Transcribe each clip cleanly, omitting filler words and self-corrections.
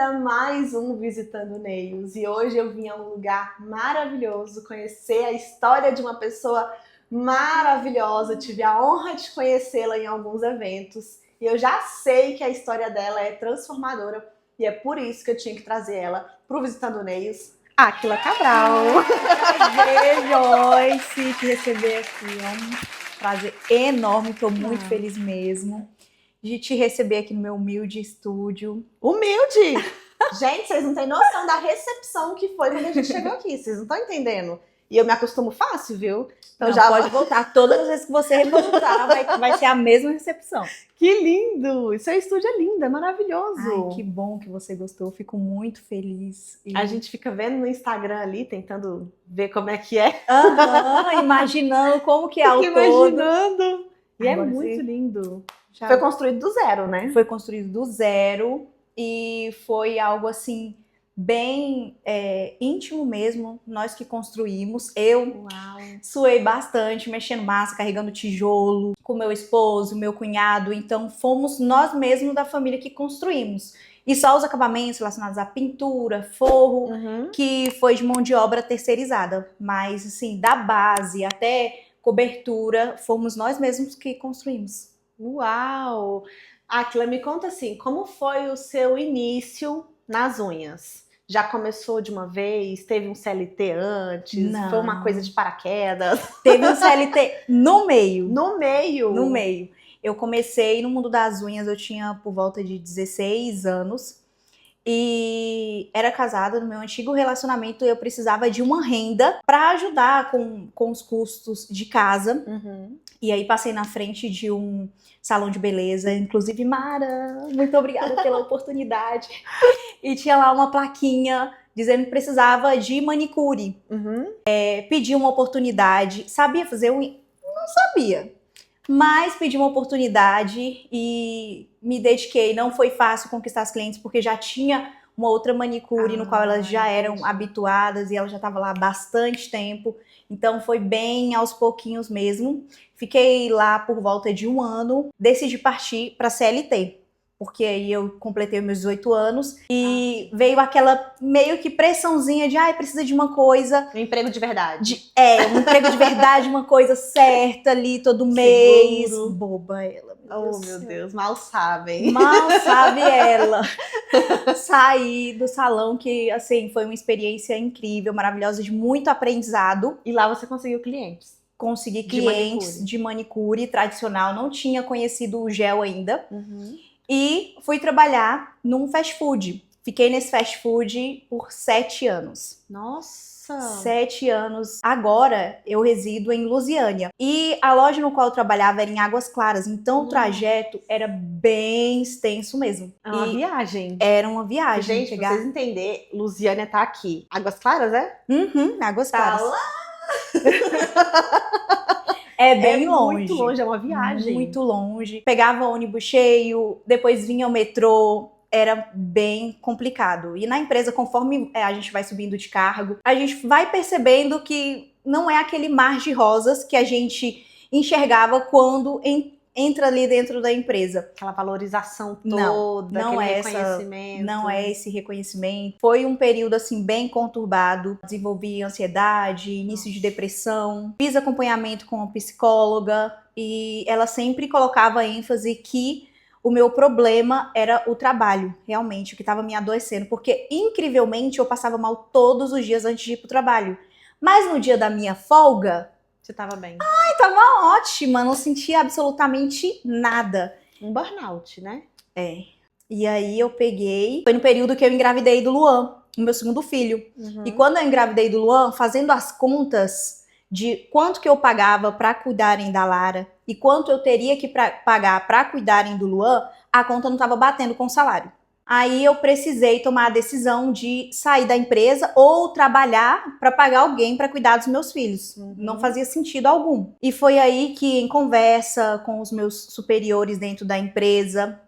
bem-vinda a mais um Visitando Nails. E hoje eu vim a um lugar maravilhoso conhecer a história de uma pessoa maravilhosa. Tive a honra de conhecê-la em alguns eventos e eu já sei que a história dela é transformadora e é por isso que eu tinha que trazer ela para o Visitando Nails, Áquila Cabral. Prazer, Joyce, te receber aqui. É um prazer enorme, estou muito feliz mesmo de te receber aqui no meu humilde estúdio. Humilde! Gente, vocês não têm noção da recepção que foi quando a gente chegou aqui, vocês não estão entendendo. E eu me acostumo fácil, viu? Então não, já pode voltar. Todas as vezes que você voltar, vai ser a mesma recepção. Que lindo! Seu estúdio é lindo, é maravilhoso. Ai, que bom que você gostou. Eu fico muito feliz. A gente fica vendo no Instagram ali, tentando ver como é que é. Imaginando como que é o todo. Imaginando. E agora é muito lindo. Já... Foi construído do zero, né? Foi construído do zero e foi algo assim bem íntimo mesmo, nós que construímos. Eu suei bastante, mexendo massa, carregando tijolo, com meu esposo, meu cunhado, então fomos nós mesmos da família que construímos. E só os acabamentos relacionados à pintura, forro, que foi de mão de obra terceirizada. Mas assim, da base até cobertura, fomos nós mesmos que construímos. Uau! Áquila, me conta assim, como foi o seu início nas unhas? Já começou de uma vez? Teve um CLT antes? Não. Foi uma coisa de paraquedas? Teve um CLT no meio. No meio? No meio. Eu comecei no mundo das unhas, eu tinha por volta de 16 anos. E era casada no meu antigo relacionamento e eu precisava de uma renda para ajudar com os custos de casa. E aí passei na frente de um salão de beleza, inclusive Mara, muito obrigada pela oportunidade. E tinha lá uma plaquinha dizendo que precisava de manicure. Pedi uma oportunidade, sabia fazer unha? Não sabia. Mas pedi uma oportunidade e me dediquei. Não foi fácil conquistar as clientes, porque já tinha uma outra manicure no qual elas já eram habituadas e ela já estava lá há bastante tempo. Então foi bem aos pouquinhos mesmo. Fiquei lá por volta de 1 ano, decidi partir para CLT. Porque aí eu completei meus 18 anos e veio aquela meio que pressãozinha de precisa de uma coisa. Um emprego de verdade. Um emprego de verdade, uma coisa certa ali todo mês. Boba ela. Meu Deus, mal sabem. Mal sabe ela. Saí do salão que, assim, foi uma experiência incrível, maravilhosa, de muito aprendizado. E lá você conseguiu clientes? Consegui clientes de manicure tradicional, não tinha conhecido o gel ainda. E fui trabalhar num fast food. Fiquei nesse fast food por 7 anos. Nossa! 7 anos. Agora eu resido em Lusiânia. E a loja no qual eu trabalhava era em Águas Claras. Então o trajeto era bem extenso mesmo. Era uma viagem. Era uma viagem. Gente, pra vocês entenderem, Lusiânia tá aqui. Águas Claras, é? Águas Claras. Tá lá! É bem longe. Muito longe, é uma viagem. Muito longe. Pegava ônibus cheio, depois vinha o metrô. Era bem complicado. E na empresa, conforme a gente vai subindo de cargo, a gente vai percebendo que não é aquele mar de rosas que a gente enxergava quando entra ali dentro da empresa. Aquela valorização toda, não aquele é reconhecimento. Não é esse reconhecimento. Foi um período assim bem conturbado. Desenvolvi ansiedade, início de depressão. Fiz acompanhamento com uma psicóloga e ela sempre colocava ênfase que o meu problema era o trabalho, realmente, o que estava me adoecendo. Porque, incrivelmente, eu passava mal todos os dias antes de ir pro trabalho. Mas no dia da minha folga... Você tava bem? Tava ótima, não sentia absolutamente nada. Um burnout, né? E aí eu peguei... Foi no período que eu engravidei do Luan, o meu segundo filho. E quando eu engravidei do Luan, fazendo as contas de quanto que eu pagava para cuidarem da Lara e quanto eu teria que pagar para cuidarem do Luan, a conta não estava batendo com o salário. Aí eu precisei tomar a decisão de sair da empresa ou trabalhar para pagar alguém para cuidar dos meus filhos. Não fazia sentido algum. E foi aí que, em conversa com os meus superiores dentro da empresa,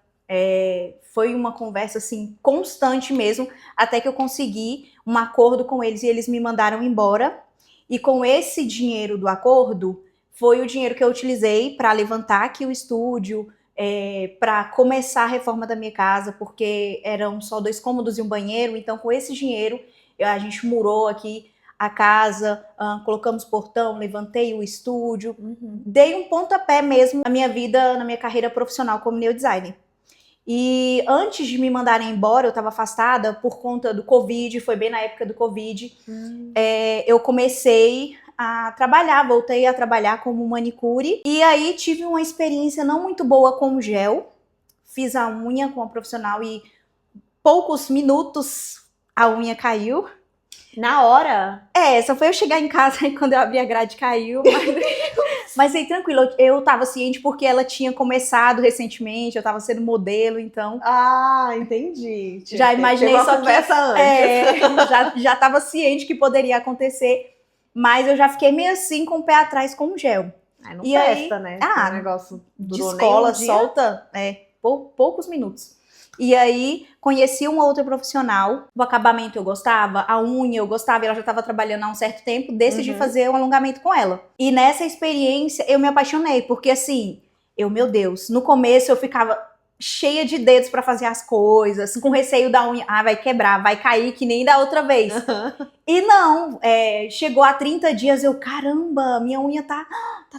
foi uma conversa assim constante mesmo, até que eu consegui um acordo com eles e eles me mandaram embora. E com esse dinheiro do acordo, foi o dinheiro que eu utilizei para levantar aqui o estúdio, para começar a reforma da minha casa, porque eram só 2 cômodos e um banheiro. Então, com esse dinheiro, a gente murou aqui a casa, colocamos portão, levantei o estúdio, dei um pontapé mesmo na minha vida, na minha carreira profissional como nail designer. E antes de me mandarem embora, eu estava afastada por conta do Covid, foi bem na época do Covid. Eu comecei a trabalhar, voltei a trabalhar como manicure. E aí tive uma experiência não muito boa com o gel. Fiz a unha com a profissional e poucos minutos a unha caiu. Na hora? Só foi eu chegar em casa e quando eu abri a grade caiu. Mas aí, tranquilo, eu tava ciente porque ela tinha começado recentemente, eu tava sendo modelo, então... Ah, entendi. Já imaginei, só que... antes. Já tava ciente que poderia acontecer, mas eu já fiquei meio assim com o pé atrás com o gel. Aí não E festa, aí, né? Ah, o negócio de durou escola, nem um dia. solta, poucos minutos. E aí, conheci uma outra profissional, o acabamento eu gostava, a unha eu gostava, e ela já estava trabalhando há um certo tempo, decidi fazer um alongamento com ela. E nessa experiência, eu me apaixonei, porque assim, meu Deus, no começo eu ficava cheia de dedos para fazer as coisas, com receio da unha, vai quebrar, vai cair que nem da outra vez. E não, chegou a 30 dias, caramba, minha unha tá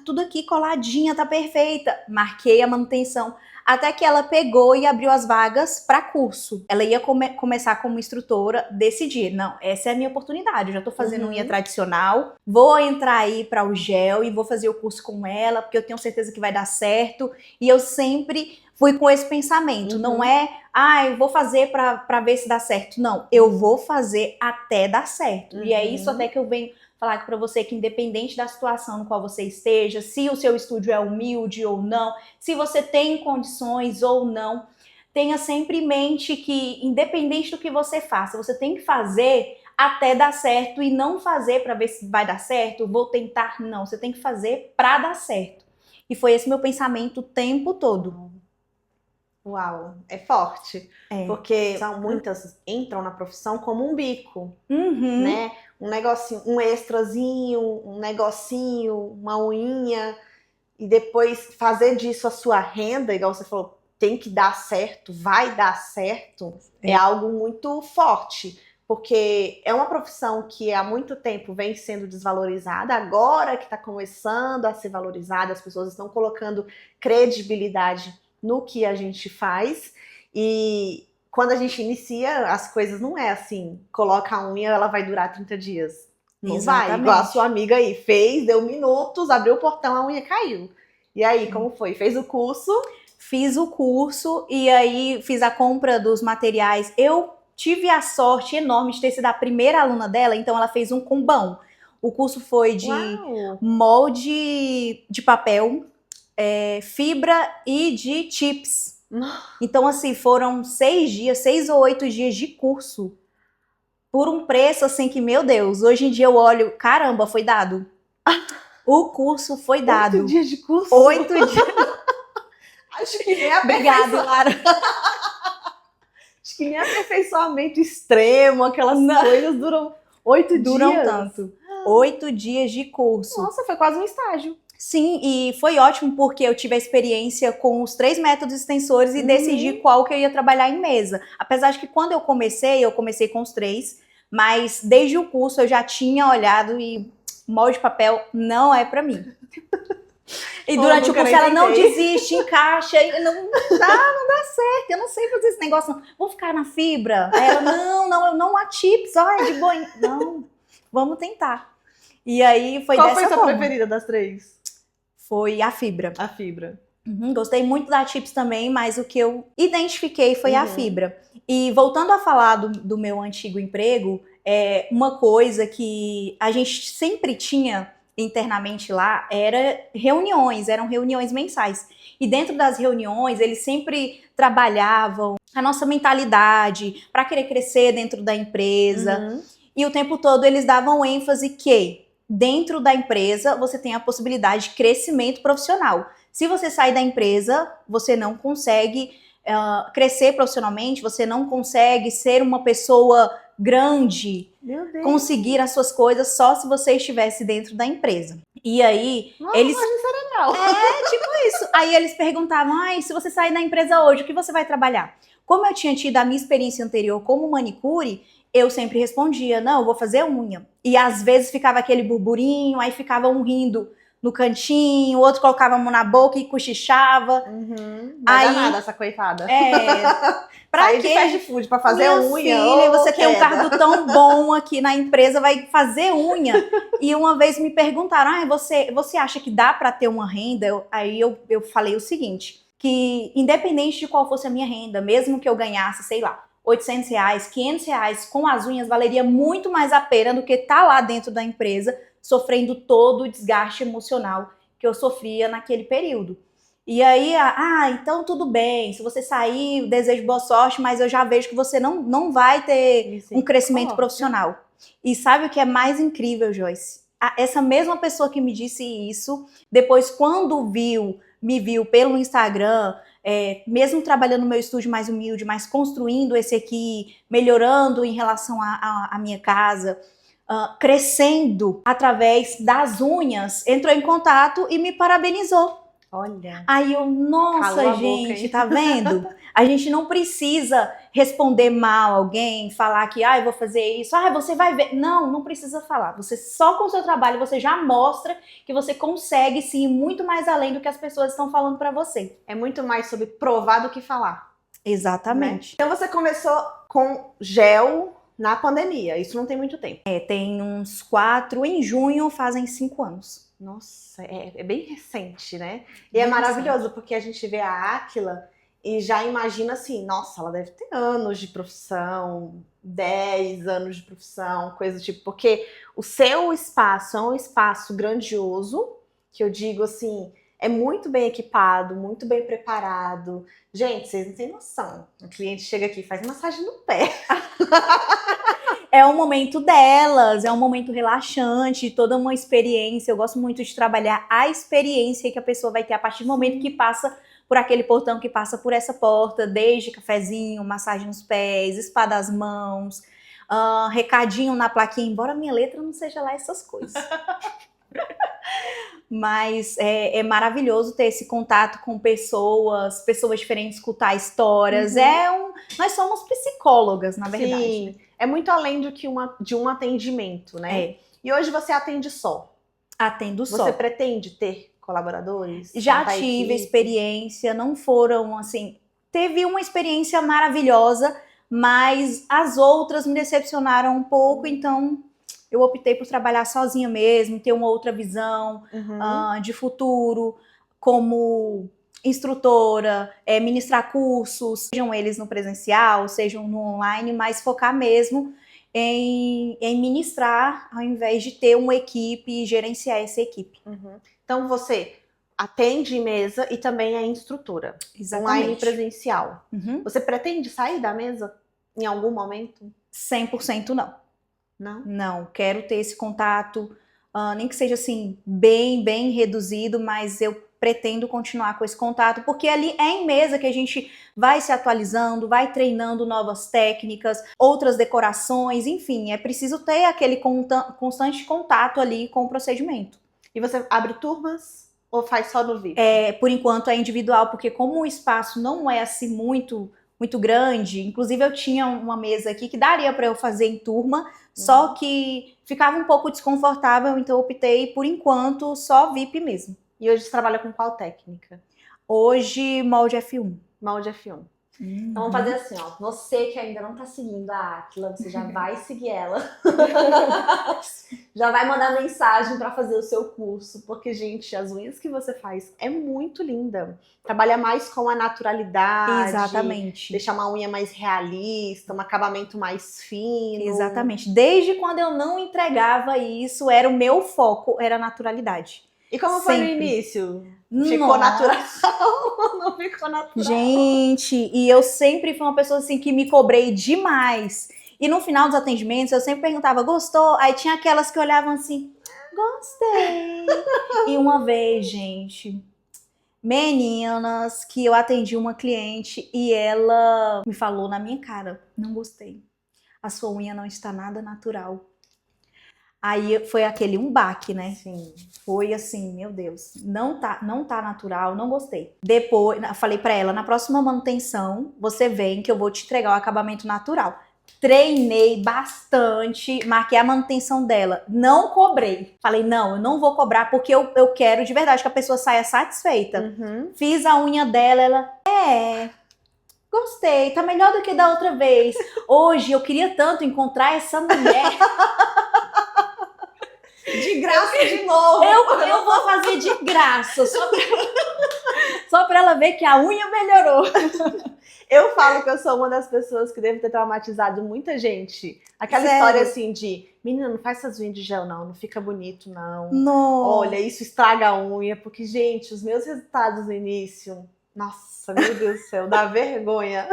tudo aqui coladinha, tá perfeita. Marquei a manutenção. Até que ela pegou e abriu as vagas para curso. Ela ia começar como instrutora, decidi, não, essa é a minha oportunidade, eu já tô fazendo unha tradicional, vou entrar aí para o gel e vou fazer o curso com ela, porque eu tenho certeza que vai dar certo. E eu sempre fui com esse pensamento, não eu vou fazer para ver se dá certo. Não, eu vou fazer até dar certo. E é isso até que eu venho falar aqui para você, que independente da situação no qual você esteja, se o seu estúdio é humilde ou não, se você tem condições ou não, tenha sempre em mente que, independente do que você faça, você tem que fazer até dar certo e não fazer para ver se vai dar certo, vou tentar, não. Você tem que fazer para dar certo. E foi esse meu pensamento o tempo todo. Uau, é forte. Porque muitas entram na profissão como um bico, né? Um negocinho, um extrazinho, um negocinho, uma unha, e depois fazer disso a sua renda, igual você falou, tem que dar certo, vai dar certo, é algo muito forte. Porque é uma profissão que há muito tempo vem sendo desvalorizada, agora que está começando a ser valorizada, as pessoas estão colocando credibilidade no que a gente faz. E quando a gente inicia, as coisas não é assim, coloca a unha, ela vai durar 30 dias. Não vai, igual a sua amiga aí, fez, deu minutos, abriu o portão, a unha caiu. E aí, como foi? Fez o curso? Fiz o curso e aí fiz a compra dos materiais. Eu tive a sorte enorme de ter sido a primeira aluna dela, então ela fez um combão. O curso foi de molde de papel, fibra e de chips. Então, assim, foram 6 ou 8 dias de curso por um preço, assim, que, meu Deus, hoje em dia eu olho, caramba, foi dado. O curso foi dado. 8 dias de curso? 8 dias. Acho que nem Obrigada, Lara. Acho que nem aperfeiçoamento extremo, aquelas coisas duram 8 dias. Duram tanto. 8 dias de curso. Nossa, foi quase um estágio. Sim, e foi ótimo porque eu tive a experiência com os 3 métodos extensores e decidi qual que eu ia trabalhar em mesa. Apesar de que quando eu comecei com os 3, mas desde o curso eu já tinha olhado e molde de papel não é pra mim. E durante o curso ela não desiste, encaixa, e não dá certo, eu não sei fazer esse negócio, não. Vou ficar na fibra. Aí ela, não há chips, olha, de boa. Não, vamos tentar. E aí foi Qual dessa foi a sua forma. preferida das 3? Foi a fibra. A fibra. Gostei muito da chips também, mas o que eu identifiquei foi a fibra. E voltando a falar do meu antigo emprego, uma coisa que a gente sempre tinha internamente lá eram reuniões mensais. E dentro das reuniões, eles sempre trabalhavam a nossa mentalidade para querer crescer dentro da empresa. E o tempo todo eles davam ênfase que dentro da empresa você tem a possibilidade de crescimento profissional. Se você sair da empresa, você não consegue crescer profissionalmente, você não consegue ser uma pessoa grande, conseguir as suas coisas só se você estivesse dentro da empresa. E aí, Nossa, eles... lavagem cerebral. É, tipo isso. Aí eles perguntavam, ai, se você sair da empresa hoje, o que você vai trabalhar? Como eu tinha tido a minha experiência anterior como manicure, eu sempre respondia, não, eu vou fazer unha. E às vezes ficava aquele burburinho, aí ficava um rindo no cantinho, o outro colocava a mão na boca e cochichava. Vai dar Aí, nada essa coitada. pra Sair de quê? fast food pra fazer Minha unha. filha, Ô, você tem um queda. cargo tão bom aqui na empresa, vai fazer unha. E uma vez me perguntaram, ah, você acha que dá para ter uma renda? Aí eu falei o seguinte, que independente de qual fosse a minha renda, mesmo que eu ganhasse, sei lá, R$ 800, R$ 500 com as unhas, valeria muito mais a pena do que estar lá dentro da empresa, sofrendo todo o desgaste emocional que eu sofria naquele período. E aí, então tudo bem, se você sair, desejo boa sorte, mas eu já vejo que você não vai ter um crescimento profissional. E sabe o que é mais incrível, Joyce? Essa mesma pessoa que me disse isso, depois quando me viu pelo Instagram, mesmo trabalhando no meu estúdio mais humilde, mas construindo esse aqui, melhorando em relação à minha casa, crescendo através das unhas, entrou em contato e me parabenizou. Olha. Aí eu, nossa, gente, tá vendo? A gente não precisa responder mal alguém, falar que, eu vou fazer isso, você vai ver. Não precisa falar. Você só com o seu trabalho, você já mostra que você consegue sim ir muito mais além do que as pessoas estão falando pra você. É muito mais sobre provar do que falar. Exatamente. Né? Então você começou com gel na pandemia, isso não tem muito tempo. Tem uns 4, em junho fazem 5 anos. Nossa, é bem recente, né? E é maravilhoso, porque a gente vê a Áquila e já imagina assim, nossa, ela deve ter anos de profissão, 10 anos de profissão, coisa do tipo, porque o seu espaço é um espaço grandioso, que eu digo assim, é muito bem equipado, muito bem preparado. Gente, vocês não têm noção. O cliente chega aqui e faz massagem no pé. É um momento delas, é um momento relaxante, toda uma experiência. Eu gosto muito de trabalhar a experiência que a pessoa vai ter a partir do momento que passa por aquele portão, que passa por essa porta, desde cafezinho, massagem nos pés, spa das mãos, recadinho na plaquinha, embora minha letra não seja lá essas coisas. Mas é maravilhoso ter esse contato com pessoas diferentes, escutar histórias. Nós somos psicólogas, na verdade. Sim, é muito além de um atendimento, né? E hoje você atende só? Atendo só. Você pretende ter colaboradores? Já tive experiência, não foram assim... Teve uma experiência maravilhosa, mas as outras me decepcionaram um pouco, então... Eu optei por trabalhar sozinha mesmo, ter uma outra visão de futuro, como instrutora, ministrar cursos, sejam eles no presencial, sejam no online, mas focar mesmo em ministrar, ao invés de ter uma equipe e gerenciar essa equipe. Então você atende mesa e também é instrutora. Exatamente. Online e presencial. Você pretende sair da mesa em algum momento? 100% não. Não, quero ter esse contato, nem que seja assim, bem reduzido, mas eu pretendo continuar com esse contato, porque ali é em mesa que a gente vai se atualizando, vai treinando novas técnicas, outras decorações, enfim, é preciso ter aquele constante contato ali com o procedimento. E você abre turmas ou faz só no VIP? Por enquanto é individual, porque como o espaço não é assim muito grande, inclusive eu tinha uma mesa aqui que daria para eu fazer em turma, só que ficava um pouco desconfortável, então eu optei por enquanto só VIP mesmo. E hoje você trabalha com qual técnica? Hoje, molde F1. Molde F1. Então vamos fazer assim, ó. Você que ainda não tá seguindo a Áquila, você já vai seguir ela. Já vai mandar mensagem para fazer o seu curso, porque, gente, as unhas que você faz é muito linda. Trabalha mais com a naturalidade. Exatamente. Deixar uma unha mais realista, um acabamento mais fino. Exatamente. Desde quando eu não entregava isso, era o meu foco, era a naturalidade. E como foi no início? Ficou Nossa. natural? Não ficou natural? Gente, e eu sempre fui uma pessoa assim que me cobrei demais. E no final dos atendimentos eu sempre perguntava, gostou? Aí tinha aquelas que olhavam assim, gostei. E uma vez, gente, meninas, que eu atendi uma cliente e ela me falou na minha cara, não gostei. A sua unha não está nada natural. Aí foi aquele um baque, né? Sim. Foi assim, meu Deus, não tá natural, não gostei. Depois, falei pra ela, na próxima manutenção, você vem que eu vou te entregar o acabamento natural. Treinei bastante, marquei a manutenção dela, não cobrei. Falei, não, eu não vou cobrar porque eu quero de verdade que a pessoa saia satisfeita. Uhum. Fiz a unha dela, ela, gostei, tá melhor do que da outra vez. Hoje eu queria tanto encontrar essa mulher. De graça de novo. Eu vou fazer de graça, só pra ela ver que a unha melhorou. Eu falo que eu sou uma das pessoas que deve ter traumatizado muita gente. Aquela Sério? história assim de, menina, não faz essas unhas de gel não fica bonito não. Nossa. Olha, isso estraga a unha, porque, gente, os meus resultados no início, nossa, meu Deus do céu, dá vergonha.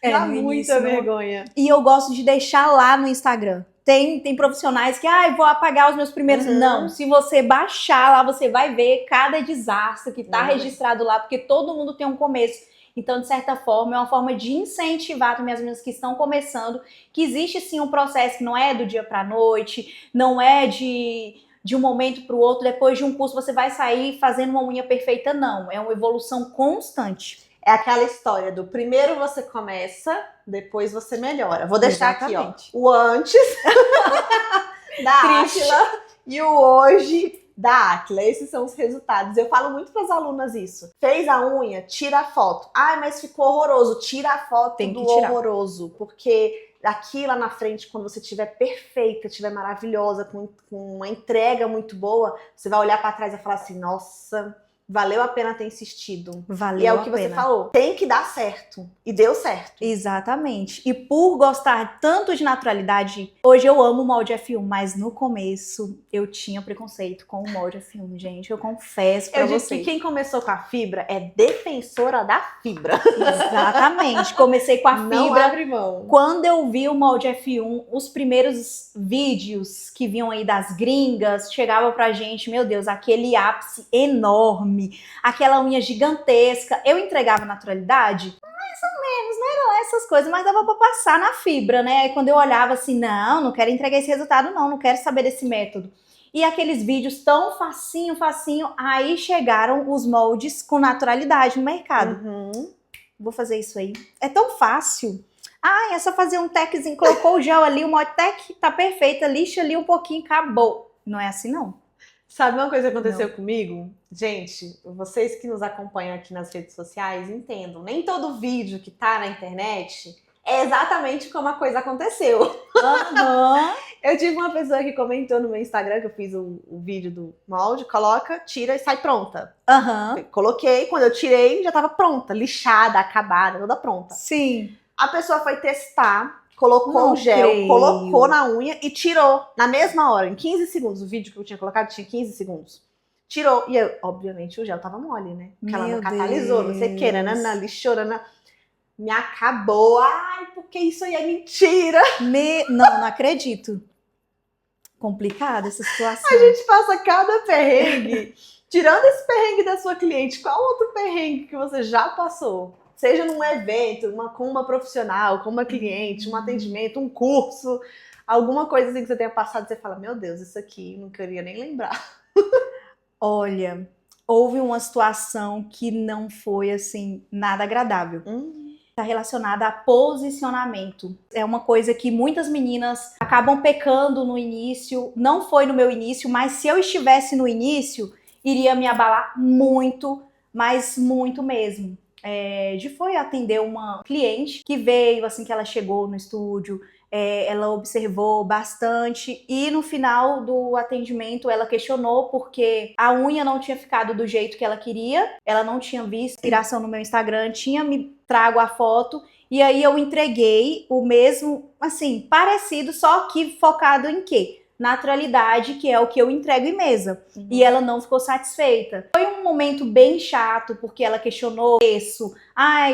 Dá no muita início, vergonha. E eu gosto de deixar lá no Instagram. Tem profissionais que, vou apagar os meus primeiros. Uhum. Não, se você baixar lá, você vai ver cada desastre que tá Uhum. registrado lá, porque todo mundo tem um começo. Então, de certa forma, é uma forma de incentivar também as meninas que estão começando, que existe sim um processo que não é do dia pra noite, não é de um momento para o outro, depois de um curso você vai sair fazendo uma unha perfeita, não. É uma evolução constante. É aquela história do primeiro você começa, depois você melhora. Vou deixar Exatamente. aqui, ó, o antes da Átila e o hoje da Átila. Esses são os resultados. Eu falo muito para as alunas isso. Fez a unha, tira a foto. Ai, mas ficou horroroso. Tira a foto do horroroso. Porque daqui lá na frente, quando você estiver perfeita, estiver maravilhosa, com uma entrega muito boa, você vai olhar para trás e falar assim, nossa, valeu a pena ter insistido. Valeu e é o que você falou. Tem que dar certo. E deu certo. Exatamente. E por gostar tanto de naturalidade, hoje eu amo o molde F1, mas no começo eu tinha preconceito com o molde F1, gente. Eu confesso pra vocês. Eu digo que quem começou com a fibra é defensora da fibra. Exatamente. Comecei com a fibra. Não abre mão. Quando eu vi o molde F1, os primeiros vídeos que vinham aí das gringas, chegava pra gente, meu Deus, aquele ápice enorme, aquela unha gigantesca. Eu entregava naturalidade? Mais ou menos, não eram essas coisas, mas dava pra passar na fibra, né? Aí quando eu olhava assim, não quero entregar esse resultado não quero saber desse método. E aqueles vídeos tão facinho, aí chegaram os moldes com naturalidade no mercado. Uhum. Vou fazer isso aí. É tão fácil. É só fazer um techzinho, colocou o gel ali, o molde tech tá perfeita, lixa ali um pouquinho, acabou. Não é assim não. Sabe uma coisa que aconteceu comigo? Gente, vocês que nos acompanham aqui nas redes sociais, entendam. Nem todo vídeo que tá na internet é exatamente como a coisa aconteceu. Uhum. Eu tive uma pessoa que comentou no meu Instagram, que eu fiz o vídeo do molde, coloca, tira e sai pronta. Uhum. Coloquei, quando eu tirei, já tava pronta, lixada, acabada, toda pronta. Sim. A pessoa foi testar, colocou o gel, colocou na unha e tirou na mesma hora, em 15 segundos. O vídeo que eu tinha colocado tinha 15 segundos. Tirou. E eu, obviamente, o gel tava mole, né? Porque ela não catalisou, não sei o que, nanana, lixou, nanana. Me acabou. Ai, porque isso aí é mentira. Não acredito. Complicada essa situação. A gente passa cada perrengue. Tirando esse perrengue da sua cliente, qual outro perrengue que você já passou? Seja num evento, com uma profissional, com uma cliente, um atendimento, um curso, alguma coisa assim que você tenha passado, você fala, meu Deus, isso aqui não queria nem lembrar. Olha, houve uma situação que não foi, assim, nada agradável. Está relacionada a posicionamento. É uma coisa que muitas meninas acabam pecando no início. Não foi no meu início, mas se eu estivesse no início, iria me abalar muito, mas muito mesmo. Foi atender uma cliente que veio, assim que ela chegou no estúdio, ela observou bastante e no final do atendimento ela questionou porque a unha não tinha ficado do jeito que ela queria, ela não tinha visto inspiração no meu Instagram, tinha me trago a foto e aí eu entreguei o mesmo, assim, parecido, só que focado em quê? Naturalidade, que é o que eu entrego em mesa. Uhum. E ela não ficou satisfeita. Foi um momento bem chato, porque ela questionou isso.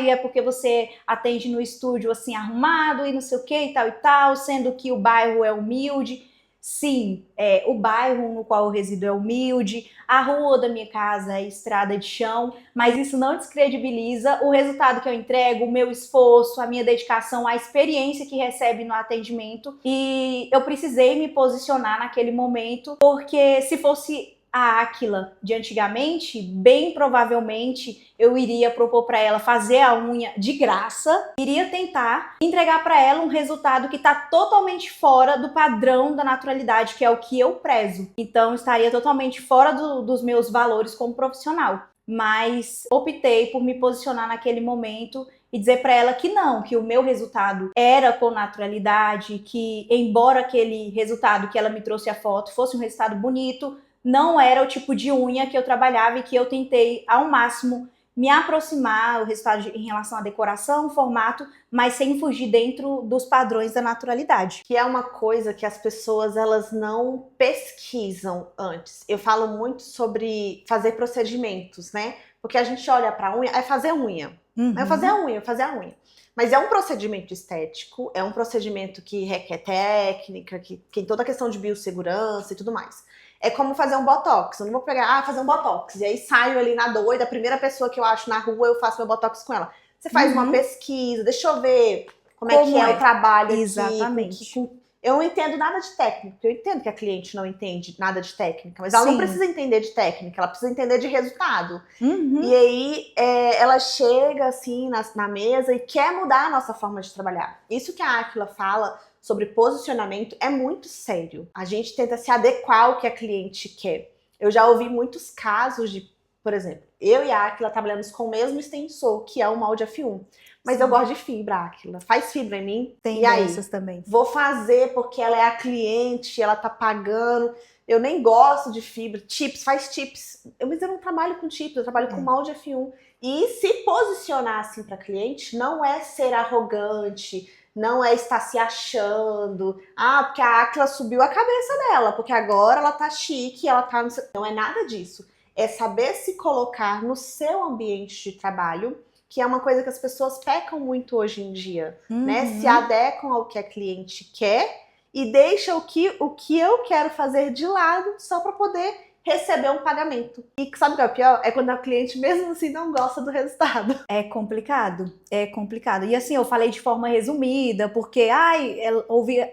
É porque você atende no estúdio assim, arrumado e não sei o que e tal, sendo que o bairro é humilde. Sim, o bairro no qual eu resido é humilde, a rua da minha casa é estrada de chão, mas isso não descredibiliza o resultado que eu entrego, o meu esforço, a minha dedicação, a experiência que recebe no atendimento. E eu precisei me posicionar naquele momento, porque se fosse a Áquila de antigamente, bem provavelmente eu iria propor para ela fazer a unha de graça, iria tentar entregar para ela um resultado que está totalmente fora do padrão da naturalidade, que é o que eu prezo. Então estaria totalmente fora dos meus valores como profissional. Mas optei por me posicionar naquele momento e dizer para ela que não, que o meu resultado era com naturalidade, que embora aquele resultado que ela me trouxe a foto fosse um resultado bonito, não era o tipo de unha que eu trabalhava e que eu tentei ao máximo me aproximar o resultado em relação à decoração, formato, mas sem fugir dentro dos padrões da naturalidade. Que é uma coisa que as pessoas elas não pesquisam antes. Eu falo muito sobre fazer procedimentos, né? Porque a gente olha pra unha, é fazer unha. É fazer a unha, fazer a unha. Mas é um procedimento estético, é um procedimento que requer técnica, que tem toda a questão de biossegurança e tudo mais. É como fazer um botox. Eu não vou pegar, fazer um botox. E aí saio ali na doida, a primeira pessoa que eu acho na rua, eu faço meu botox com ela. Você faz uma pesquisa, deixa eu ver como é que é o trabalho aqui. Exatamente. Eu não entendo nada de técnica. Eu entendo que a cliente não entende nada de técnica, mas ela não precisa entender de técnica, ela precisa entender de resultado. E aí ela chega assim na mesa e quer mudar a nossa forma de trabalhar. Isso que a Áquila fala sobre posicionamento é muito sério. A gente tenta se adequar ao que a cliente quer. Eu já ouvi muitos casos de, por exemplo, eu e a Áquila trabalhamos com o mesmo extensor, que é o molde F1. Mas eu gosto de fibra, Áquila. Faz fibra em mim. Tem e aí, dessas também. Vou fazer porque ela é a cliente, ela tá pagando. Eu nem gosto de fibra. Chips, faz chips. Mas eu não trabalho com chips, eu trabalho com molde F1. E se posicionar assim para cliente não é ser arrogante, não é estar se achando. Ah, porque a Áquila subiu a cabeça dela, porque agora ela tá chique, ela tá... Não é nada disso. É saber se colocar no seu ambiente de trabalho, que é uma coisa que as pessoas pecam muito hoje em dia, né? Se adequam ao que a cliente quer e deixa o que eu quero fazer de lado só para poder receber um pagamento. E sabe o que é o pior? É quando a cliente mesmo assim não gosta do resultado. É complicado, é complicado. E assim, eu falei de forma resumida, porque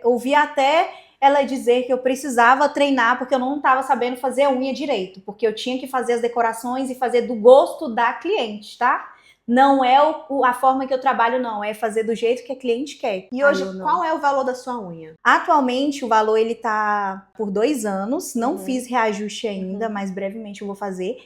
ouvi até ela dizer que eu precisava treinar porque eu não estava sabendo fazer a unha direito, porque eu tinha que fazer as decorações e fazer do gosto da cliente, tá? Não é a forma que eu trabalho, não. É fazer do jeito que a cliente quer. E hoje, qual é o valor da sua unha? Atualmente, o valor, ele tá por 2 anos. Não fiz reajuste ainda, mas brevemente eu vou fazer.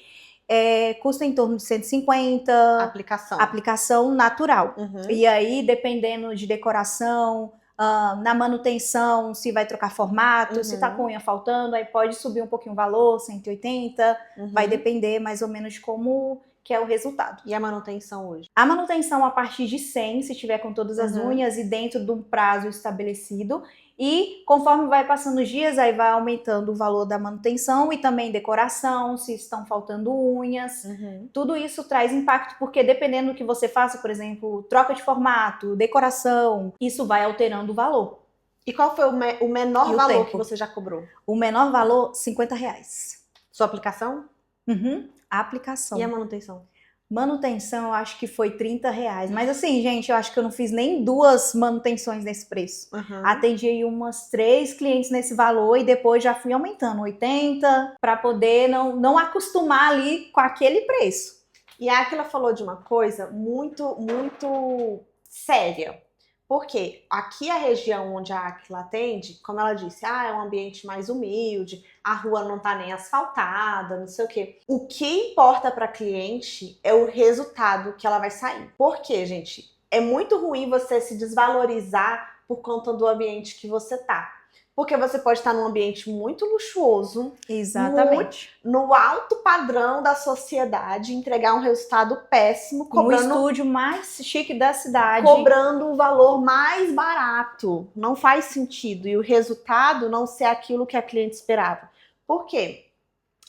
Custa em torno de 150. Aplicação natural. E aí, dependendo de decoração, na manutenção, se vai trocar formato, se tá com unha faltando, aí pode subir um pouquinho o valor, 180. Vai depender mais ou menos de como que é o resultado. E a manutenção hoje? A manutenção a partir de 100, se tiver com todas as unhas e dentro de um prazo estabelecido. E conforme vai passando os dias, aí vai aumentando o valor da manutenção e também decoração, se estão faltando unhas. Tudo isso traz impacto, porque dependendo do que você faça, por exemplo, troca de formato, decoração, isso vai alterando o valor. E qual foi o menor valor que você já cobrou? O menor valor, R$50. Sua aplicação? A aplicação. E a manutenção? Manutenção, eu acho que foi R$30. Mas assim, gente, eu acho que eu não fiz nem 2 manutenções nesse preço. Atendi aí umas 3 clientes nesse valor e depois já fui aumentando 80 para poder não acostumar ali com aquele preço. E a Áquila falou de uma coisa muito, muito séria. Porque aqui a região onde a Áquila atende, como ela disse, é um ambiente mais humilde, a rua não tá nem asfaltada, não sei o quê. O que importa para a cliente é o resultado que ela vai sair. Por quê, gente? É muito ruim você se desvalorizar por conta do ambiente que você tá. Porque você pode estar num ambiente muito luxuoso, exatamente, no alto padrão da sociedade, entregar um resultado péssimo, cobrando no estúdio mais chique da cidade, cobrando o valor mais barato. Não faz sentido. E o resultado não ser aquilo que a cliente esperava. Por quê?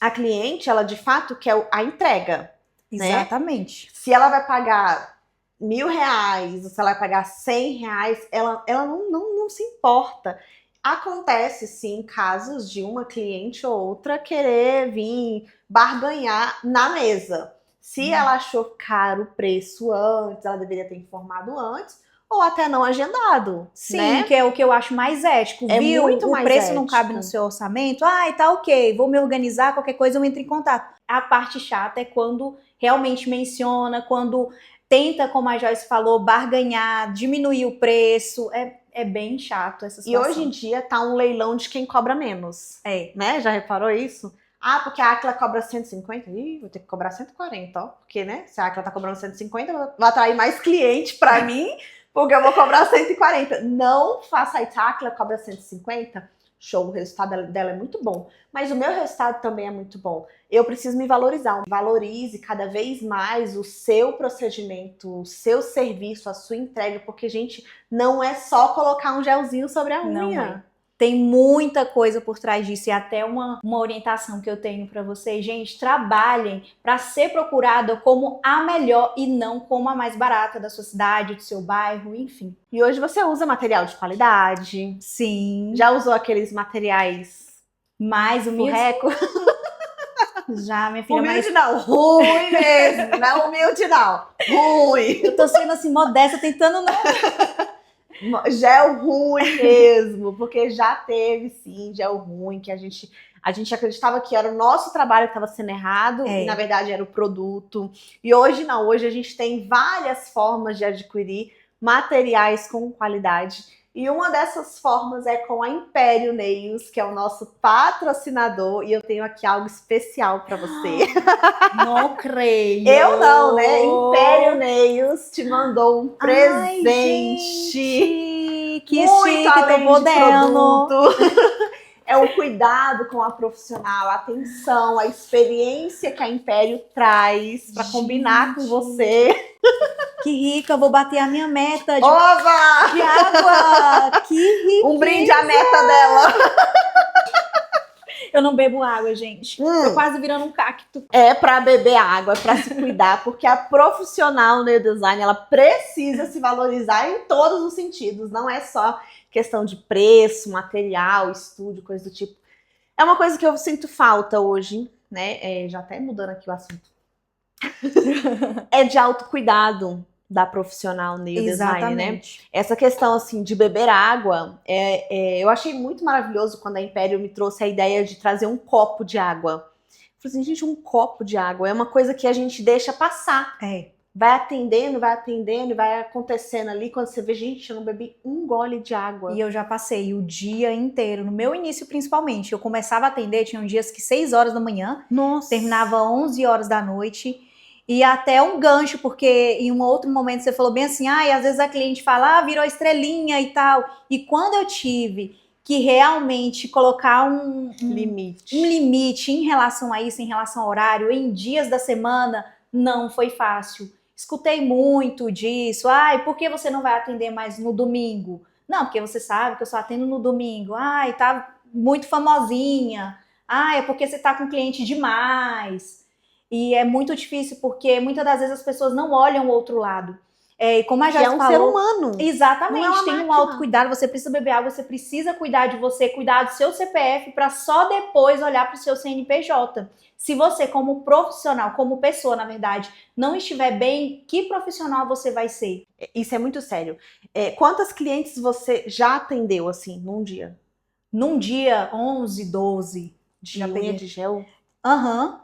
A cliente, ela de fato quer a entrega. Exatamente. Né? Se ela vai pagar R$1.000, ou se ela vai pagar R$100, ela não se importa. Acontece, sim, casos de uma cliente ou outra querer vir barganhar na mesa. Se ela achou caro o preço antes, ela deveria ter informado antes, ou até não agendado, Sim, né? que é o que eu acho mais ético. É Viu? muito O mais preço não ético. cabe no seu orçamento? Ai, tá ok, vou me organizar, qualquer coisa eu entro em contato. A parte chata é quando realmente menciona, quando tenta, como a Joyce falou, barganhar, diminuir o preço. É bem chato essa E situação. hoje em dia tá um leilão de quem cobra menos. É. Né? Já reparou isso? Ah, porque a Acla cobra 150? Ih, vou ter que cobrar 140, ó. Porque, né? Se a Acla tá cobrando 150, eu vou atrair mais cliente pra mim, porque eu vou cobrar 140. Não faça isso. A Acla cobra 150? Show, o resultado dela é muito bom. Mas o meu resultado também é muito bom. Eu preciso me valorizar. Valorize cada vez mais o seu procedimento, o seu serviço, a sua entrega, porque, gente, não é só colocar um gelzinho sobre a unha. Não é. Tem muita coisa por trás disso e até uma orientação que eu tenho para vocês. Gente, trabalhem para ser procurada como a melhor e não como a mais barata da sua cidade, do seu bairro, enfim. E hoje você usa material de qualidade. Sim. Já usou aqueles materiais Mais humilde? furreco? Já, minha filha, Humilde não, ruim mesmo. Não é humilde não, ruim. eu tô sendo assim modesta, tentando não. Gel ruim mesmo, porque já teve sim gel ruim, que a gente acreditava que era o nosso trabalho que estava sendo errado, e na verdade era o produto. E hoje não, hoje a gente tem várias formas de adquirir materiais com qualidade. E uma dessas formas é com a Império Nails, que é o nosso patrocinador, e eu tenho aqui algo especial para você. Não creio. Eu não, né? Império Nails te mandou um presente. Ai, gente, que muito chique, além tô de podendo. produto. É o cuidado com a profissional, a atenção, a experiência que a Império traz para combinar com você. Que rica, vou bater a minha meta de Oba! de água. Que rica. Um brinde à meta dela. Eu não bebo água, gente. Tô quase virando um cacto. É para beber água, é para se cuidar, porque a profissional no design, ela precisa se valorizar em todos os sentidos. Não é só questão de preço, material, estúdio, coisa do tipo. É uma coisa que eu sinto falta hoje, né? Já até mudando aqui o assunto. É de autocuidado da profissional nail design, né? Essa questão, assim, de beber água, eu achei muito maravilhoso quando a Império me trouxe a ideia de trazer um copo de água. Eu falei assim, gente, um copo de água é uma coisa que a gente deixa passar. Vai atendendo, e vai acontecendo ali. Quando você vê, gente, eu não bebi um gole de água. E eu já passei o dia inteiro, no meu início principalmente. Eu começava a atender, tinham dias que 6 horas da manhã, terminava 11 horas da noite. E até um gancho, porque em um outro momento você falou bem assim, e às vezes a cliente fala, virou estrelinha e tal. E quando eu tive que realmente colocar um limite em relação a isso, em relação ao horário, em dias da semana, não foi fácil. Escutei muito disso. Por que você não vai atender mais no domingo? Não, porque você sabe que eu só atendo no domingo. Tá muito famosinha. É porque você tá com cliente demais. E é muito difícil, porque muitas das vezes as pessoas não olham o outro lado. E como a Joyce falou, ser humano. Exatamente, tem um autocuidado, você precisa beber água, você precisa cuidar de você, cuidar do seu CPF, para só depois olhar para o seu CNPJ. Se você, como profissional, como pessoa, na verdade, não estiver bem, que profissional você vai ser? Isso é muito sério. Quantas clientes você já atendeu, assim, num dia? Num dia, 11, 12. De unha de gel?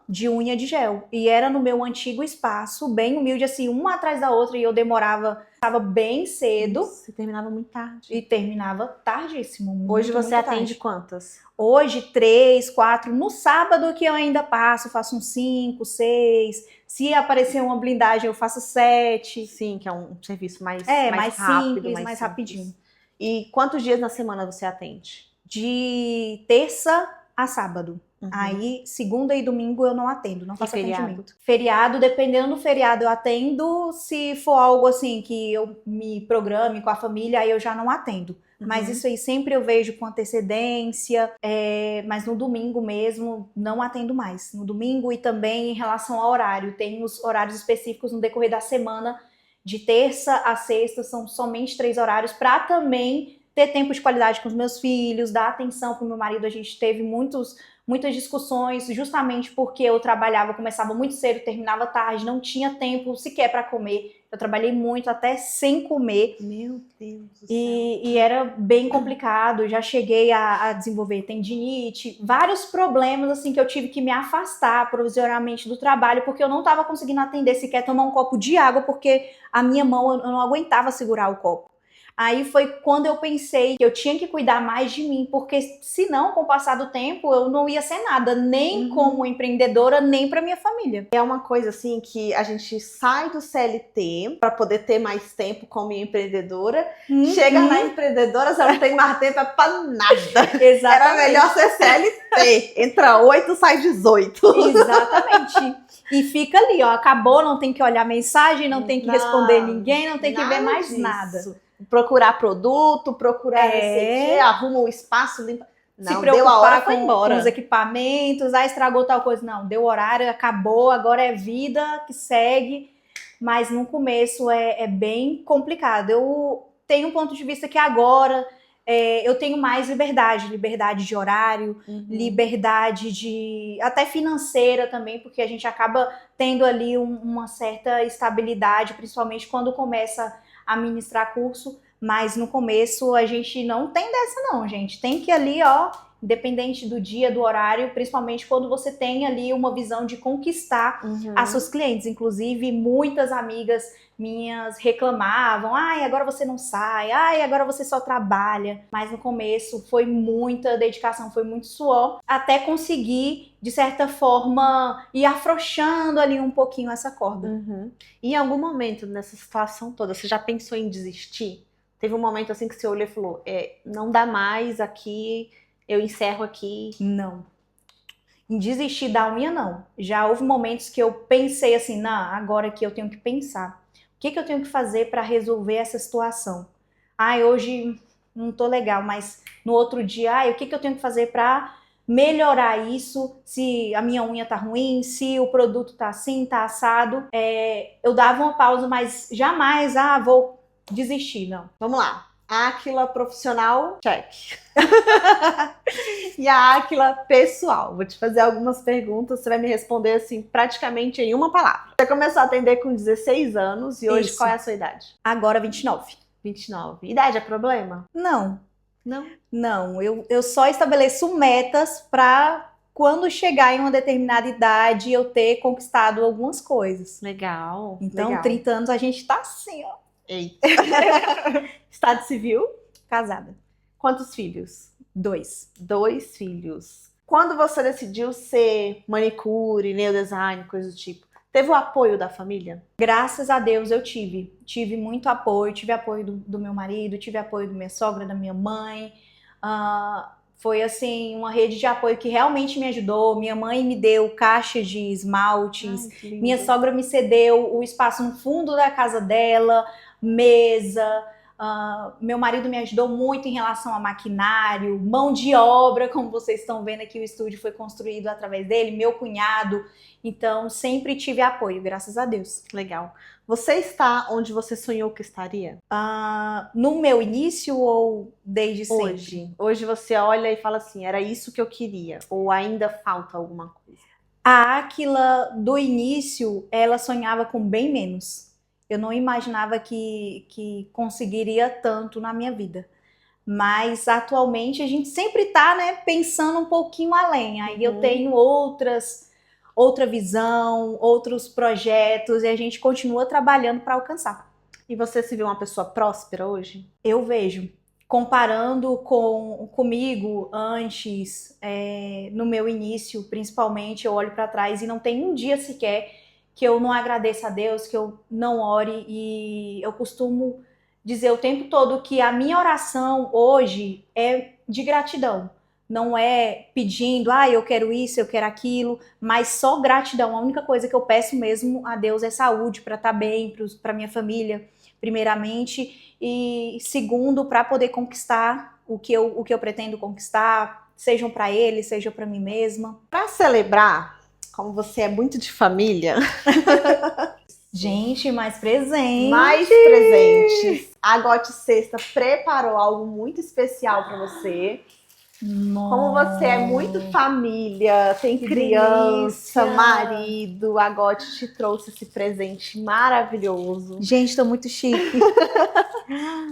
De unha de gel. E era no meu antigo espaço, bem humilde, assim, uma atrás da outra, e eu estava bem cedo. Você terminava muito tarde. E terminava tardíssimo. Hoje você muito atende tarde. quantas? Hoje, 3, 4. No sábado que eu ainda faço uns 5, 6. Se aparecer uma blindagem, eu faço 7. Sim, que é um serviço mais rápido, simples, mais rapidinho. E quantos dias na semana você atende? De terça a sábado. Aí, segunda e domingo eu não atendo, não faço atendimento. Feriado, dependendo do feriado, eu atendo. Se for algo assim que eu me programe com a família, aí eu já não atendo. Mas isso aí sempre eu vejo com antecedência. Mas no domingo mesmo, não atendo mais. No domingo e também em relação ao horário. Tem os horários específicos no decorrer da semana. De terça a sexta, são somente 3 horários para também ter tempo de qualidade com os meus filhos, dar atenção pro meu marido. A gente teve muitas discussões, justamente porque eu trabalhava, começava muito cedo, terminava tarde, não tinha tempo sequer para comer. Eu trabalhei muito até sem comer. Meu Deus do céu. E era bem complicado. Já cheguei a desenvolver tendinite, vários problemas assim que eu tive que me afastar provisoriamente do trabalho, porque eu não estava conseguindo atender sequer tomar um copo de água, porque a minha mão eu não aguentava segurar o copo. Aí foi quando eu pensei que eu tinha que cuidar mais de mim, porque senão, com o passar do tempo, eu não ia ser nada, nem como empreendedora, nem para minha família. É uma coisa assim que a gente sai do CLT para poder ter mais tempo como empreendedora. Chega na empreendedora, você não tem mais tempo para nada. Exatamente. Era melhor ser CLT. Entra 8, sai 18. Exatamente. E fica ali, ó, acabou, não tem que olhar mensagem, não tem que responder ninguém, não tem que ver mais disso. Nada. Procurar produto, procurar não sei o quê, arruma um espaço, limpa. Não, se preocupar deu a hora, foi embora. Com os equipamentos, estragou tal coisa. Não, deu horário, acabou, agora é vida que segue. Mas no começo é bem complicado. Eu tenho um ponto de vista que agora eu tenho mais liberdade de horário, liberdade de até financeira também, porque a gente acaba tendo ali uma certa estabilidade, principalmente quando começa a ministrar curso, mas no começo a gente não tem dessa não, gente. Tem que ir ali, ó, independente do dia, do horário, principalmente quando você tem ali uma visão de conquistar as suas clientes. Inclusive, muitas amigas minhas reclamavam, ai, agora você não sai, ai, agora você só trabalha. Mas no começo foi muita dedicação, foi muito suor, até conseguir, de certa forma, ir afrouxando ali um pouquinho essa corda. E em algum momento nessa situação toda, você já pensou em desistir? Teve um momento assim que você olhou e falou, não dá mais aqui, eu encerro aqui? Não. Em desistir da unha, não. Já houve momentos que eu pensei assim, não, agora que eu tenho que pensar. O que eu tenho que fazer para resolver essa situação? Hoje não tô legal, mas no outro dia, o que eu tenho que fazer para melhorar isso? Se a minha unha tá ruim, se o produto tá assim, tá assado. Eu dava uma pausa, mas jamais, vou desistir, não. Vamos lá. Áquila profissional, check. E a Áquila pessoal. Vou te fazer algumas perguntas, você vai me responder assim, praticamente em uma palavra. Você começou a atender com 16 anos e hoje qual é a sua idade? Agora 29. 29. Idade é problema? Não. Não, eu só estabeleço metas para quando chegar em uma determinada idade eu ter conquistado algumas coisas. Legal. Então, legal. 30 anos a gente tá assim, ó. Eita. Estado civil? Casada. Quantos filhos? 2. 2 filhos. Quando você decidiu ser manicure, neodesign, coisa do tipo, teve o apoio da família? Graças a Deus eu tive. Tive muito apoio. Tive apoio do meu marido, tive apoio da minha sogra, da minha mãe. Foi assim, uma rede de apoio que realmente me ajudou. Minha mãe me deu caixa de esmaltes. Minha sogra me cedeu o espaço no fundo da casa dela, mesa. Meu marido me ajudou muito em relação a maquinário, mão de obra, como vocês estão vendo aqui, o estúdio foi construído através dele, meu cunhado. Então, sempre tive apoio, graças a Deus. Legal. Você está onde você sonhou que estaria? No meu início ou desde sempre? Hoje você olha e fala assim, era isso que eu queria, ou ainda falta alguma coisa? A Áquila do início, ela sonhava com bem menos. Eu não imaginava que conseguiria tanto na minha vida. Mas atualmente a gente sempre tá, né, pensando um pouquinho além. Aí eu tenho outra visão, outros projetos e a gente continua trabalhando para alcançar. E você se vê uma pessoa próspera hoje? Eu vejo. Comparando comigo antes, no meu início, principalmente, eu olho para trás e não tem um dia sequer que eu não agradeça a Deus, que eu não ore, e eu costumo dizer o tempo todo que a minha oração hoje é de gratidão. Não é pedindo, eu quero isso, eu quero aquilo, mas só gratidão. A única coisa que eu peço mesmo a Deus é saúde, para estar bem, para minha família, primeiramente, e segundo, para poder conquistar o que eu pretendo conquistar, sejam para ele, seja para mim mesma. Para celebrar, como você é muito de família, Gente, mais presente. Mais presentes. A Gote Sexta preparou algo muito especial para você. Como você é muito família, tem Que criança, delícia. marido, a Gote te trouxe esse presente maravilhoso. Gente, tô muito chique.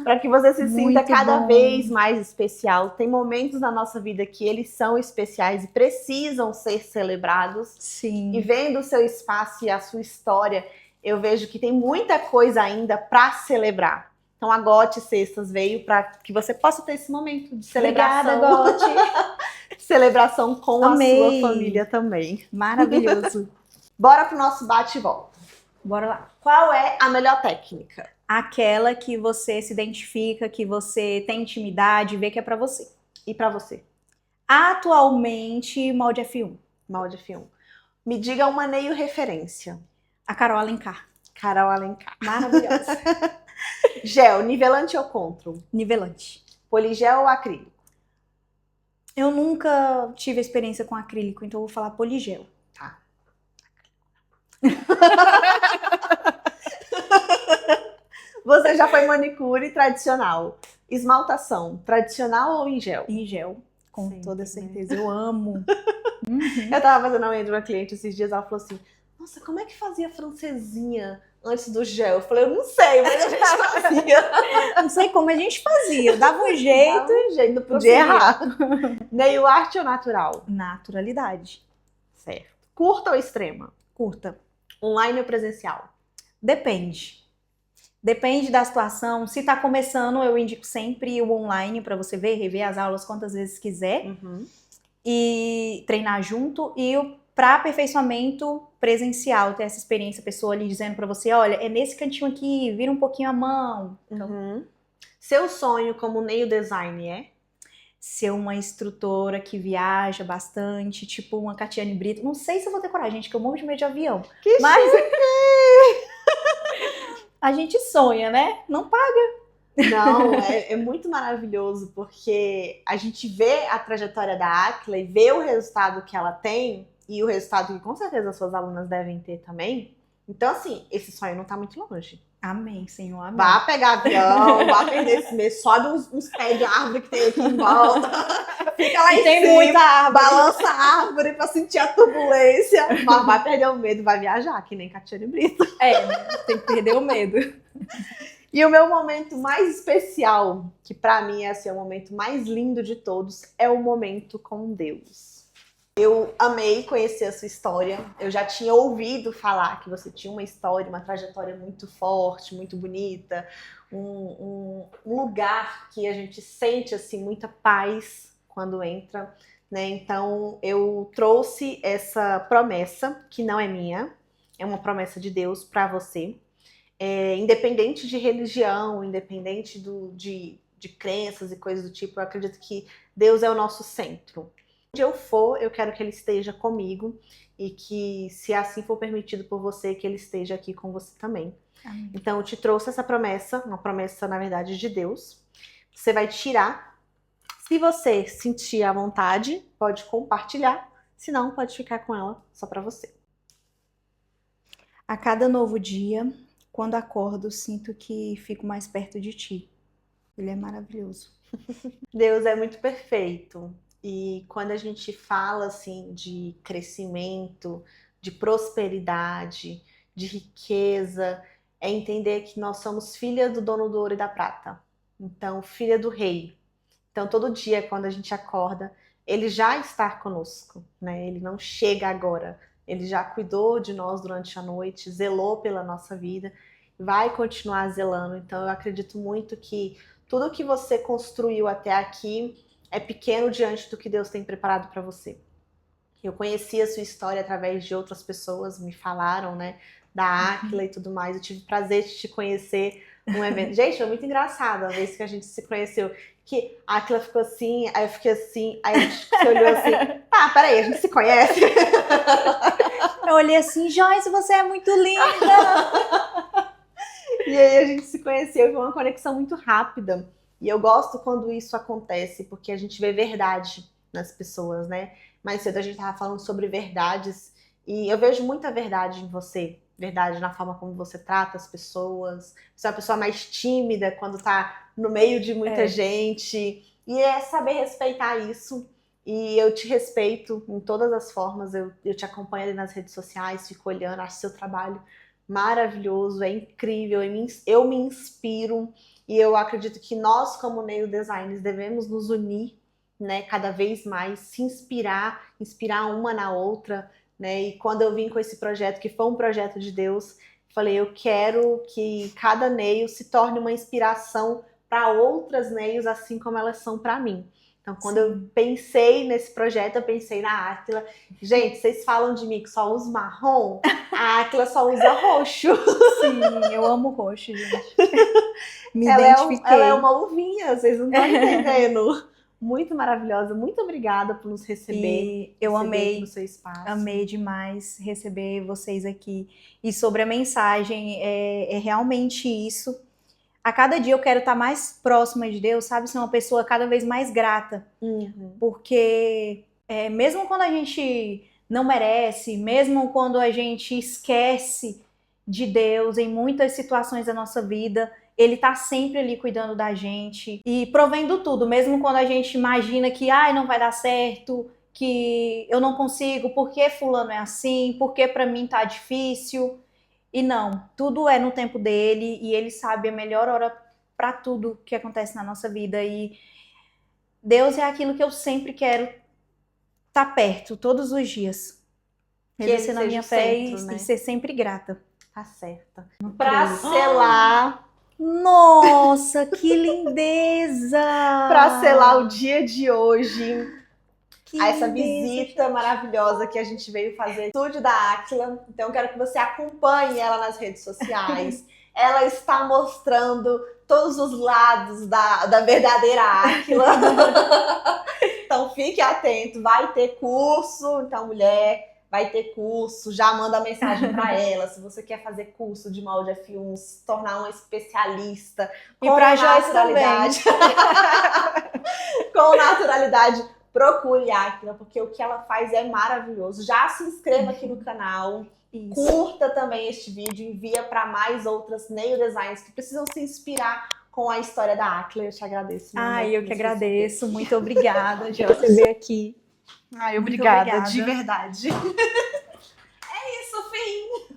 Para que você se sinta Muito cada bom. vez mais especial. Tem momentos na nossa vida que eles são especiais e precisam ser celebrados. Sim. E vendo o seu espaço e a sua história, eu vejo que tem muita coisa ainda para celebrar. Então a Gote Sextas veio para que você possa ter esse momento de celebração. Obrigada, Gote. Celebração com Amei. a sua família também. Maravilhoso. Bora pro nosso bate e volta. Bora lá. Qual é a melhor técnica? Aquela que você se identifica, que você tem intimidade, vê que é pra você. E para você? Atualmente, molde F1. Molde F1. Me diga uma Neio referência. A Carol Alencar. Carol Alencar. Maravilhosa. Gel, nivelante ou contro? Nivelante. Poligel ou acrílico? Eu nunca tive experiência com acrílico, então eu vou falar poligel. Tá. Você já foi manicure tradicional. Esmaltação, tradicional ou em gel? Em gel, com Sempre, toda né? certeza. Eu amo. Eu tava fazendo a unha de uma cliente esses dias, ela falou assim, nossa, como é que fazia francesinha antes do gel? Eu falei, eu não sei, mas a gente fazia. Não sei como a gente fazia. Dava um jeito. Dava um jeito, não podia errar. Nail art ou natural? Naturalidade. Certo. Curta ou extrema? Curta. Online ou presencial? Depende. Depende da situação. Se tá começando, eu indico sempre o online para você ver, rever as aulas quantas vezes quiser Uhum. e treinar junto. E para aperfeiçoamento presencial, ter essa experiência, a pessoa ali dizendo para você, olha, é nesse cantinho aqui, vira um pouquinho a mão. Então, Uhum. Seu sonho como nail design é? ser uma instrutora que viaja bastante, tipo uma Catiane Brito. Não sei se eu vou ter coragem, gente, que eu morro de medo de avião. Que Mas a gente sonha, né? Não paga. Não, é muito maravilhoso, porque a gente vê a trajetória da Aquila e vê o resultado que ela tem, e o resultado que com certeza as suas alunas devem ter também. Então, assim, esse sonho não tá muito longe. Amém, Senhor, amém. Vá pegar avião, vá perder esse mês, sobe uns pés de árvore que tem aqui em volta, fica lá em Tem cima, muita árvore. balança a árvore pra sentir a turbulência, mas vai perder o medo, vai viajar, que nem Catiane Brito. É, né? Tem que perder o medo. E o meu momento mais especial, que pra mim é assim, o momento mais lindo de todos, é o momento com Deus. Eu amei conhecer a sua história. Eu já tinha ouvido falar que você tinha uma história, uma trajetória muito forte, muito bonita, um lugar que a gente sente assim muita paz quando entra, né? Então eu trouxe essa promessa que não é minha, é uma promessa de Deus para você. Independente de religião, independente de crenças e coisas do tipo, eu acredito que Deus é o nosso centro. Onde eu for, eu quero que Ele esteja comigo e que, se assim for permitido por você, que Ele esteja aqui com você também. Amém. Então, eu te trouxe essa promessa, uma promessa, na verdade, de Deus. Você vai tirar. Se você sentir à vontade, pode compartilhar. Se não, pode ficar com ela só para você. A cada novo dia, quando acordo, sinto que fico mais perto de ti. Ele é maravilhoso. Deus é muito perfeito. E quando a gente fala assim de crescimento, de prosperidade, de riqueza, é entender que nós somos filha do dono do ouro e da prata. Então, filha do rei. Então, todo dia, quando a gente acorda, ele já está conosco, né? Ele não chega agora. Ele já cuidou de nós durante a noite, zelou pela nossa vida, vai continuar zelando. Então, eu acredito muito que tudo que você construiu até aqui é pequeno diante do que Deus tem preparado para você. Eu conheci a sua história através de outras pessoas, me falaram, né, da Aquila e tudo mais. Eu tive o prazer de te conhecer num evento. Gente, foi muito engraçado a vez que a gente se conheceu. Que a Aquila ficou assim, aí eu fiquei assim, aí a gente se olhou assim, tá, peraí, a gente se conhece? Eu olhei assim, Joyce, você é muito linda! E aí a gente se conheceu e foi uma conexão muito rápida. E eu gosto quando isso acontece, porque a gente vê verdade nas pessoas, né? Mais cedo a gente tava falando sobre verdades, e eu vejo muita verdade em você. verdade, na forma como você trata as pessoas. Você é uma pessoa mais tímida quando tá no meio de muita gente. E é saber respeitar isso. E eu te respeito em todas as formas. Eu te acompanho ali nas redes sociais, fico olhando, acho seu trabalho maravilhoso, é incrível. Eu me inspiro. E eu acredito que nós, como nail designers, devemos nos unir, né, cada vez mais, se inspirar uma na outra, né? E quando eu vim com esse projeto, que foi um projeto de Deus, falei, eu quero que cada nail se torne uma inspiração para outras nails, assim como elas são para mim. Então, quando eu pensei nesse projeto, eu pensei na Áquila. Gente, vocês falam de mim que só uso marrom? A Áquila só usa roxo. Sim, eu amo roxo, gente. Me identifiquei. Ela é uma uvinha, vocês não estão entendendo. Muito maravilhosa. Muito obrigada por nos receber. E eu amei no seu espaço. Amei demais receber vocês aqui. E sobre a mensagem, é realmente isso. A cada dia eu quero estar mais próxima de Deus, sabe? Ser uma pessoa cada vez mais grata. Porque mesmo quando a gente não merece, mesmo quando a gente esquece de Deus em muitas situações da nossa vida, Ele tá sempre ali cuidando da gente e provendo tudo, mesmo quando a gente imagina que não vai dar certo, que eu não consigo, porque fulano é assim, porque pra mim tá difícil. E não, tudo é no tempo dele e ele sabe a melhor hora pra tudo que acontece na nossa vida. E Deus é aquilo que eu sempre quero estar perto, todos os dias. Exercer na minha fé e ser sempre grata. Tá certa. Pra selar... Nossa, que lindeza! Pra selar o dia de hoje, essa visita maravilhosa que a gente veio fazer no estúdio da Áquila. Então, eu quero que você acompanhe ela nas redes sociais. Ela está mostrando todos os lados da verdadeira Áquila. Então, fique atento. Vai ter curso. Então, mulher... vai ter curso, já manda mensagem para ela. Se você quer fazer curso de molde F1, se tornar uma especialista. E para Joyce também. Com naturalidade, procure a Áquila, porque o que ela faz é maravilhoso. Já se inscreva aqui no canal. Isso. Curta também este vídeo, envia para mais outras nail designers que precisam se inspirar com a história da Áquila. Eu te agradeço. Eu que agradeço. Muito obrigada de receber aqui. Obrigada, de verdade. É isso, fim!